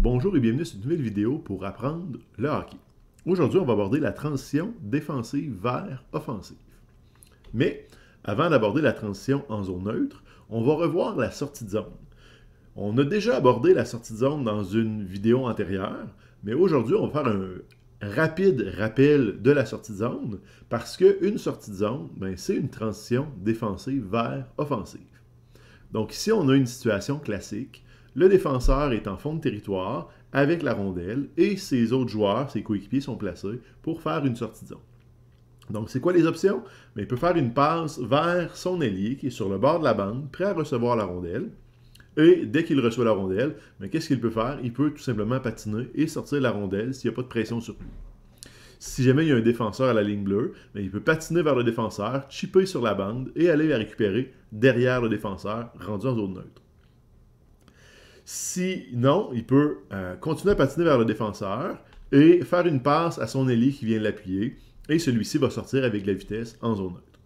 Bonjour et bienvenue à cette nouvelle vidéo pour apprendre le hockey. Aujourd'hui, on va aborder la transition défensive vers offensive. Mais avant d'aborder la transition en zone neutre, on va revoir la sortie de zone. On a déjà abordé la sortie de zone dans une vidéo antérieure, mais aujourd'hui, on va faire un rapide rappel de la sortie de zone parce qu'une sortie de zone, c'est une transition défensive vers offensive. Donc ici, on a une situation classique. Le défenseur est en fond de territoire avec la rondelle et ses autres joueurs, ses coéquipiers sont placés pour faire une sortie de zone. Donc, c'est quoi les options? Il peut faire une passe vers son ailier qui est sur le bord de la bande, prêt à recevoir la rondelle. Et dès qu'il reçoit la rondelle, qu'est-ce qu'il peut faire? Il peut tout simplement patiner et sortir la rondelle s'il n'y a pas de pression sur lui. Si jamais il y a un défenseur à la ligne bleue, il peut patiner vers le défenseur, chipper sur la bande et aller la récupérer derrière le défenseur, rendu en zone neutre. Sinon, il peut continuer à patiner vers le défenseur et faire une passe à son ailier qui vient l'appuyer et celui-ci va sortir avec de la vitesse en zone neutre.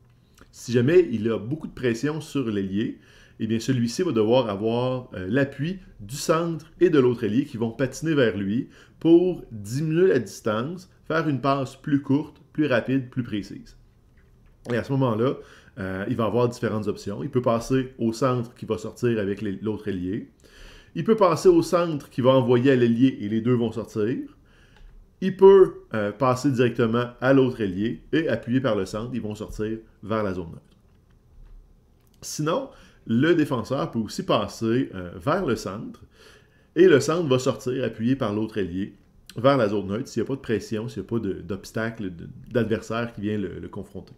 Si jamais il a beaucoup de pression sur l'ailier, celui-ci va devoir avoir l'appui du centre et de l'autre ailier qui vont patiner vers lui pour diminuer la distance, faire une passe plus courte, plus rapide, plus précise. Et à ce moment-là, il va avoir différentes options. Il peut passer au centre qui va sortir avec l'autre ailier. Il peut passer au centre qui va envoyer à l'ailier et les deux vont sortir. Il peut passer directement à l'autre ailier et appuyé par le centre, ils vont sortir vers la zone neutre. Sinon, le défenseur peut aussi passer vers le centre et le centre va sortir appuyé par l'autre ailier vers la zone neutre s'il n'y a pas de pression, s'il n'y a pas d'obstacle, d'adversaire qui vient le confronter.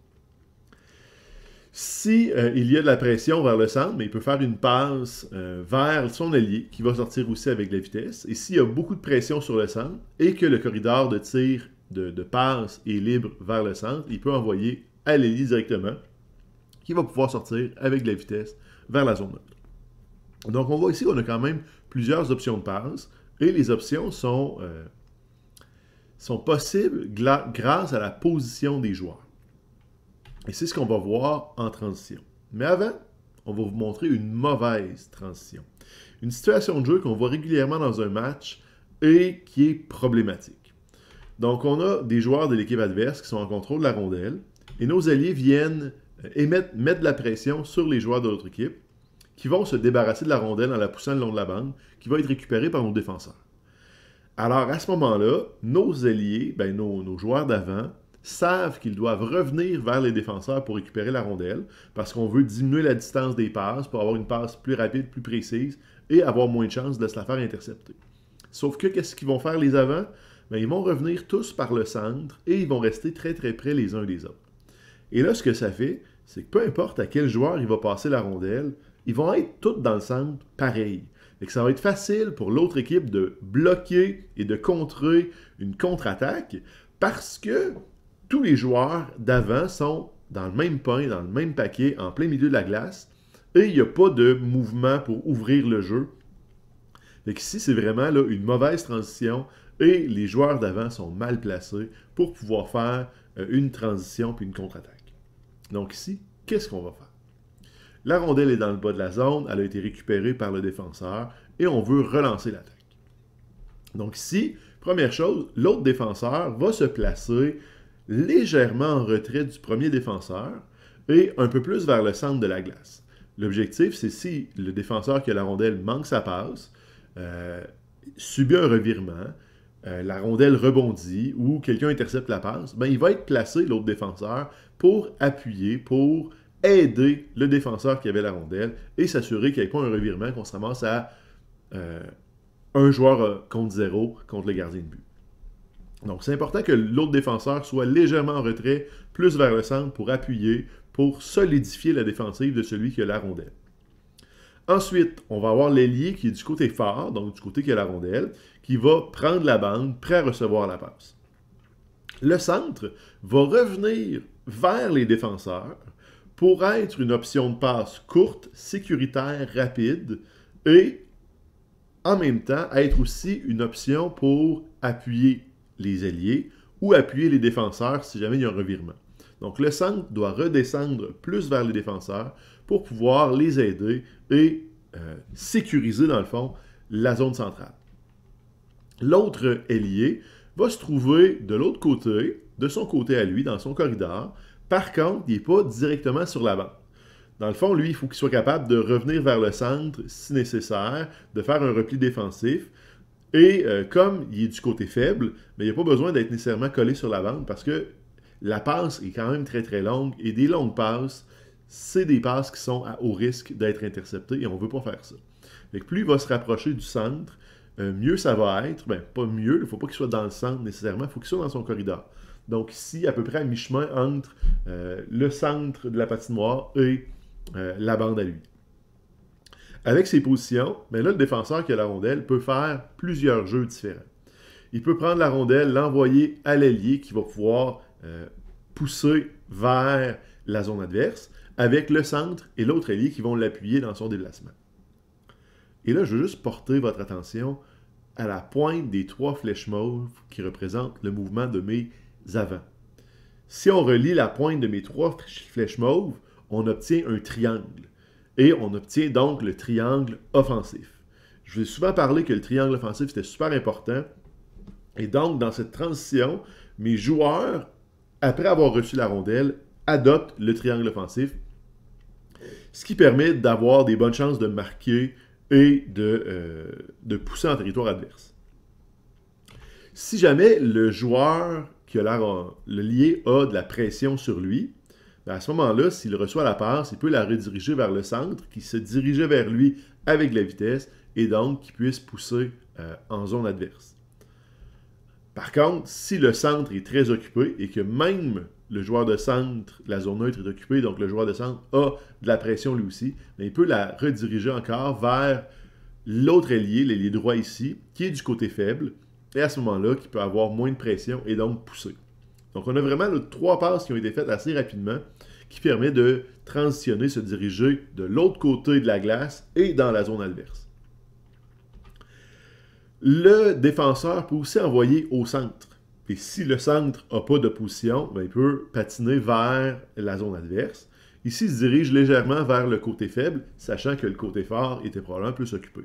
Si il y a de la pression vers le centre, il peut faire une passe vers son allié qui va sortir aussi avec de la vitesse. Et s'il y a beaucoup de pression sur le centre et que le corridor de tir de passe est libre vers le centre, il peut envoyer à l'allié directement qui va pouvoir sortir avec de la vitesse vers la zone neutre. Donc on voit ici qu'on a quand même plusieurs options de passe et les options sont possibles grâce à la position des joueurs. Et c'est ce qu'on va voir en transition. Mais avant, on va vous montrer une mauvaise transition. Une situation de jeu qu'on voit régulièrement dans un match et qui est problématique. Donc, on a des joueurs de l'équipe adverse qui sont en contrôle de la rondelle et nos alliés viennent mettre de la pression sur les joueurs de l'autre équipe qui vont se débarrasser de la rondelle en la poussant le long de la bande qui va être récupérée par nos défenseurs. Alors, à ce moment-là, nos alliés, nos joueurs d'avant, savent qu'ils doivent revenir vers les défenseurs pour récupérer la rondelle parce qu'on veut diminuer la distance des passes pour avoir une passe plus rapide, plus précise et avoir moins de chances de se la faire intercepter. Sauf que, qu'est-ce qu'ils vont faire les avants? Ils vont revenir tous par le centre et ils vont rester très très près les uns des autres. Et là, ce que ça fait, c'est que peu importe à quel joueur il va passer la rondelle, ils vont être tous dans le centre pareil. Et que ça va être facile pour l'autre équipe de bloquer et de contrer une contre-attaque parce que tous les joueurs d'avant sont dans le même pain, dans le même paquet, en plein milieu de la glace, et il n'y a pas de mouvement pour ouvrir le jeu. Donc ici, c'est vraiment là, une mauvaise transition, et les joueurs d'avant sont mal placés pour pouvoir faire une transition puis une contre-attaque. Donc ici, qu'est-ce qu'on va faire? La rondelle est dans le bas de la zone, elle a été récupérée par le défenseur, et on veut relancer l'attaque. Donc ici, première chose, l'autre défenseur va se placer légèrement en retrait du premier défenseur et un peu plus vers le centre de la glace. L'objectif, c'est si le défenseur qui a la rondelle manque sa passe, subit un revirement, la rondelle rebondit ou quelqu'un intercepte la passe, il va être placé, l'autre défenseur, pour appuyer, pour aider le défenseur qui avait la rondelle et s'assurer qu'il n'y ait pas un revirement, qu'on se ramasse à un joueur contre 0 contre le gardien de but. Donc, c'est important que l'autre défenseur soit légèrement en retrait, plus vers le centre pour appuyer, pour solidifier la défensive de celui qui a la rondelle. Ensuite, on va avoir l'ailier qui est du côté fort, donc du côté qui a la rondelle, qui va prendre la bande, prêt à recevoir la passe. Le centre va revenir vers les défenseurs pour être une option de passe courte, sécuritaire, rapide et en même temps être aussi une option pour appuyer les ailiers ou appuyer les défenseurs si jamais il y a un revirement. Donc le centre doit redescendre plus vers les défenseurs pour pouvoir les aider et sécuriser dans le fond la zone centrale. L'autre ailier va se trouver de l'autre côté, de son côté à lui, dans son corridor. Par contre, il n'est pas directement sur la bande. Dans le fond, lui, il faut qu'il soit capable de revenir vers le centre si nécessaire, de faire un repli défensif. Et comme il est du côté faible, mais il n'y a pas besoin d'être nécessairement collé sur la bande parce que la passe est quand même très très longue et des longues passes, c'est des passes qui sont à haut risque d'être interceptées et on ne veut pas faire ça. Donc, plus il va se rapprocher du centre, mieux ça va être. Ben, pas mieux, il ne faut pas qu'il soit dans le centre nécessairement, il faut qu'il soit dans son corridor. Donc ici, à peu près à mi-chemin entre le centre de la patinoire et la bande à lui. Avec ses positions, ben là, le défenseur qui a la rondelle peut faire plusieurs jeux différents. Il peut prendre la rondelle, l'envoyer à l'ailier qui va pouvoir pousser vers la zone adverse avec le centre et l'autre ailier qui vont l'appuyer dans son déplacement. Et là, je veux juste porter votre attention à la pointe des 3 flèches mauves qui représentent le mouvement de mes avants. Si on relie la pointe de mes 3 flèches mauves, on obtient un triangle. Et on obtient donc le triangle offensif. Je vous ai souvent parlé que le triangle offensif, c'était super important. Et donc, dans cette transition, mes joueurs, après avoir reçu la rondelle, adoptent le triangle offensif, ce qui permet d'avoir des bonnes chances de marquer et de pousser en territoire adverse. Si jamais le joueur qui a le lié a de la pression sur lui, ben à ce moment-là, s'il reçoit la passe, il peut la rediriger vers le centre, qui se dirigeait vers lui avec de la vitesse, et donc qui puisse pousser en zone adverse. Par contre, si le centre est très occupé et que même le joueur de centre, la zone neutre est occupée, donc le joueur de centre a de la pression lui aussi, bien, il peut la rediriger encore vers l'autre ailier, l'ailier droit ici, qui est du côté faible, et à ce moment-là, qui peut avoir moins de pression et donc pousser. Donc, on a vraiment 3 passes qui ont été faites assez rapidement, qui permet de transitionner, se diriger de l'autre côté de la glace et dans la zone adverse. Le défenseur peut aussi envoyer au centre. Et si le centre n'a pas de position, bien, il peut patiner vers la zone adverse. Ici, il se dirige légèrement vers le côté faible, sachant que le côté fort était probablement plus occupé.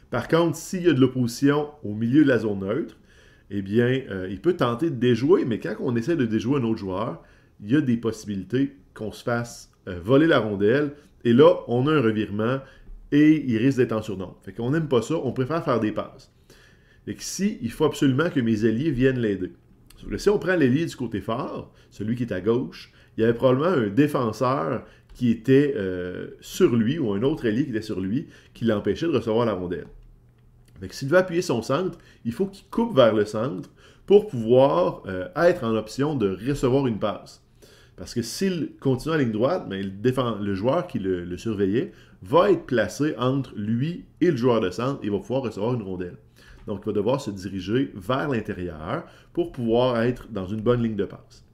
Par contre, s'il y a de l'opposition au milieu de la zone neutre, eh bien, il peut tenter de déjouer, mais quand on essaie de déjouer un autre joueur, il y a des possibilités qu'on se fasse voler la rondelle, et là, on a un revirement, et il risque d'être en surnombre. Fait qu'on n'aime pas ça, on préfère faire des passes. Fait qu'ici, il faut absolument que mes alliés viennent l'aider. Si on prend l'ailier du côté fort, celui qui est à gauche, il y avait probablement un défenseur qui était sur lui, ou un autre allié qui était sur lui, qui l'empêchait de recevoir la rondelle. S'il veut appuyer son centre, il faut qu'il coupe vers le centre pour pouvoir être en option de recevoir une passe. Parce que s'il continue en ligne droite, bien, le joueur qui le surveillait va être placé entre lui et le joueur de centre et va pouvoir recevoir une rondelle. Donc, il va devoir se diriger vers l'intérieur pour pouvoir être dans une bonne ligne de passe.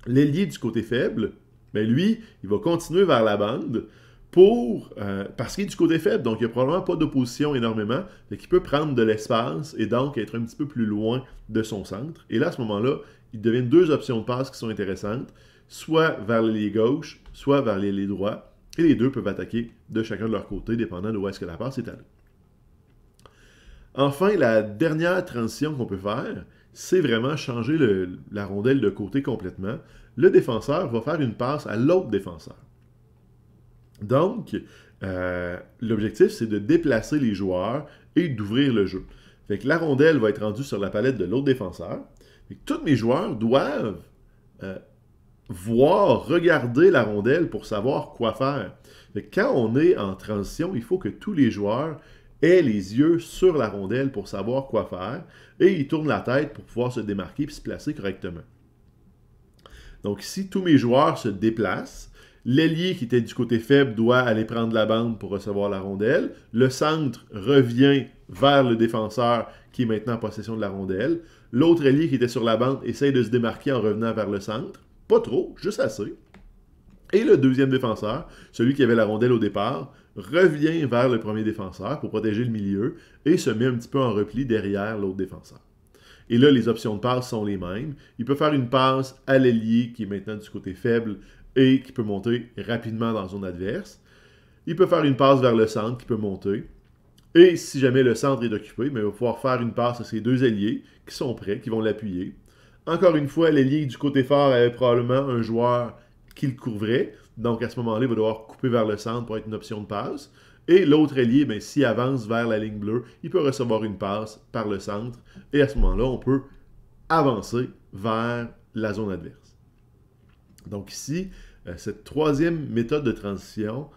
L'ailier du côté faible, bien, lui, il va continuer vers la bande parce qu'il est du côté faible, donc il n'y a probablement pas d'opposition énormément, donc il peut prendre de l'espace et donc être un petit peu plus loin de son centre. Et là, à ce moment-là, il devient 2 options de passe qui sont intéressantes, soit vers l'ailier gauche, soit vers l'ailier droit, et les deux peuvent attaquer de chacun de leur côté, dépendant de où est-ce que la passe est allée. Enfin, la dernière transition qu'on peut faire, c'est vraiment changer la rondelle de côté complètement. Le défenseur va faire une passe à l'autre défenseur. Donc, l'objectif, c'est de déplacer les joueurs et d'ouvrir le jeu. Fait que la rondelle va être rendue sur la palette de l'autre défenseur. Fait que tous mes joueurs doivent regarder la rondelle pour savoir quoi faire. Fait que quand on est en transition, il faut que tous les joueurs aient les yeux sur la rondelle pour savoir quoi faire et ils tournent la tête pour pouvoir se démarquer et se placer correctement. Donc ici, tous mes joueurs se déplacent. L'ailier qui était du côté faible doit aller prendre la bande pour recevoir la rondelle. Le centre revient vers le défenseur qui est maintenant en possession de la rondelle. L'autre ailier qui était sur la bande essaye de se démarquer en revenant vers le centre. Pas trop, juste assez. Et le deuxième défenseur, celui qui avait la rondelle au départ, revient vers le premier défenseur pour protéger le milieu et se met un petit peu en repli derrière l'autre défenseur. Et là, les options de passe sont les mêmes. Il peut faire une passe à l'ailier qui est maintenant du côté faible et qui peut monter rapidement dans la zone adverse. Il peut faire une passe vers le centre qui peut monter. Et si jamais le centre est occupé, il va pouvoir faire une passe à ses deux ailiers qui sont prêts, qui vont l'appuyer. Encore une fois, l'ailier du côté fort avait probablement un joueur qui le couvrait. Donc à ce moment-là, il va devoir couper vers le centre pour être une option de passe. Et l'autre ailier, s'il avance vers la ligne bleue, il peut recevoir une passe par le centre. Et à ce moment-là, on peut avancer vers la zone adverse. Donc ici, cette troisième méthode de transition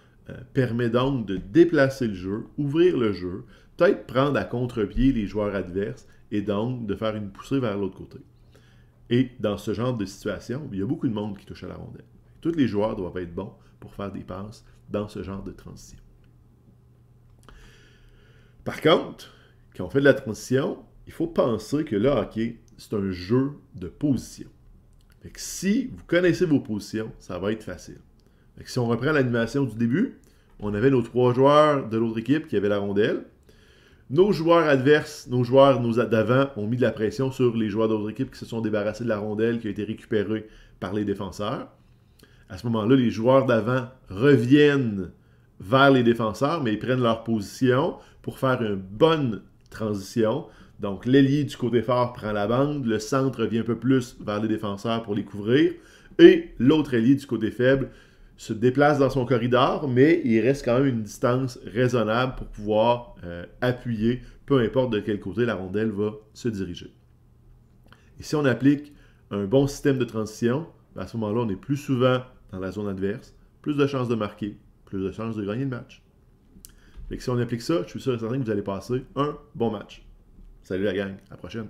permet donc de déplacer le jeu, ouvrir le jeu, peut-être prendre à contre-pied les joueurs adverses et donc de faire une poussée vers l'autre côté. Et dans ce genre de situation, il y a beaucoup de monde qui touche à la rondelle. Tous les joueurs doivent être bons pour faire des passes dans ce genre de transition. Par contre, quand on fait de la transition, il faut penser que le hockey, c'est un jeu de position. Fait que si vous connaissez vos positions, ça va être facile. Fait que si on reprend l'animation du début, on avait nos 3 joueurs de l'autre équipe qui avaient la rondelle. Nos joueurs adverses, nos joueurs d'avant ont mis de la pression sur les joueurs de l'autre équipe qui se sont débarrassés de la rondelle qui a été récupérée par les défenseurs. À ce moment-là, les joueurs d'avant reviennent vers les défenseurs, mais ils prennent leur position pour faire une bonne transition. Donc, l'ailier du côté fort prend la bande, le centre revient un peu plus vers les défenseurs pour les couvrir, et l'autre ailier du côté faible se déplace dans son corridor, mais il reste quand même une distance raisonnable pour pouvoir appuyer, peu importe de quel côté la rondelle va se diriger. Et si on applique un bon système de transition, à ce moment-là, on est plus souvent dans la zone adverse, plus de chances de marquer, plus de chances de gagner le match. Fait que si on applique ça, je suis sûr et certain que vous allez passer un bon match. Salut la gang, à la prochaine.